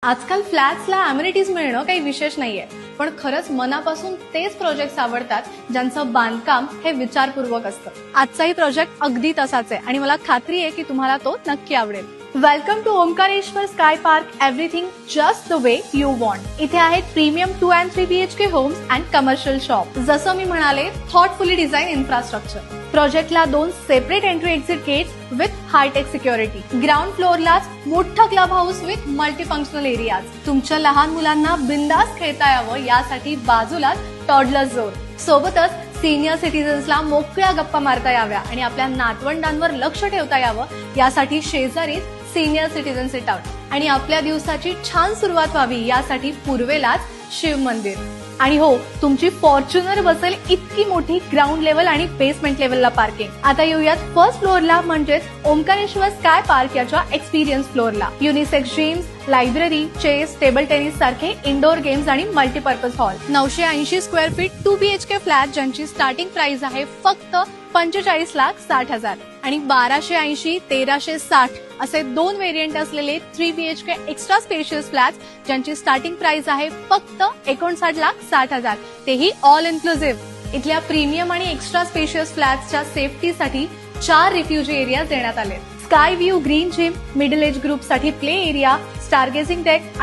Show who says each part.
Speaker 1: आजकाल फ्लॅट्सला अमेनिटीज मिळणं काही विशेष नाहीये, पण खरंच मनापासून तेच प्रोजेक्ट्स आवडतात ज्यांचं बांधकाम हे विचारपूर्वक असतं. आजचाही प्रोजेक्ट अगदी तसाच आहे आणि मला खात्री आहे की तुम्हाला तो नक्की आवडेल. Welcome to Omkareshwar sky park, everything just the way you want. इथे आहेत premium 2 and 3 BHK homes and commercial shop. जसं मी म्हणाले, थॉटफुली डिझाईन इन्फ्रास्ट्रक्चर. प्रोजेक्टला 2 separate entry exit gates with hi-tech security. Ground फ्लोअरलाच मोठं clubhouse with multifunctional areas. तुमच्या लहान मुलांना बिंदास खेळता यावं यासाठी बाजूलाच टॉडलर झोन. सोबतच सिनियर सिटीजन्सला मोकळ्या गप्पा मारता याव्या आणि आपल्या नातवंडांवर लक्ष ठेवता यावं यासाठी शेजारीच सिनियर सिटीजन सिट आउट. आणि आपल्या दिवसाची छान सुरुवात व्हावी यासाठी पूर्वेलाच शिव मंदिर. आणि हो, तुमची फॉर्च्युनर बसेल इतकी मोठी ग्राउंड लेवल आणि बेसमेंट लेवलला पार्किंग. आता येऊयात फर्स्ट फ्लोअरला, म्हणजेच ओमकारेश्वर स्काय पार्क याच्या एक्सपिरियन्स फ्लोअरला. Unisex gyms, library, chess, table tennis सारखे इंडोर गेम्स आणि multipurpose hall. 980 square feet 2 BHK flat ज्यांची स्टार्टिंग प्राइस आहे फक्त 45,60,000 आणि 1280, 1360 असे 2 व्हेरियंट असलेले 3 BHK एक्स्ट्रा स्पेशियस फ्लॅट्स ज्यांची स्टार्टिंग प्राइस आहे फक्त 59,60,000, तेही ऑल इन्क्लुसिव्ह. इथल्या प्रीमियम आणि एक्स्ट्रा स्पेशियस फ्लॅट्सच्या सेफ्टीसाठी 4 रिफ्युजी एरिया देण्यात आले. Sky view green gym, middle age group साठी प्ले एरिया, स्टारगेझिंग डेक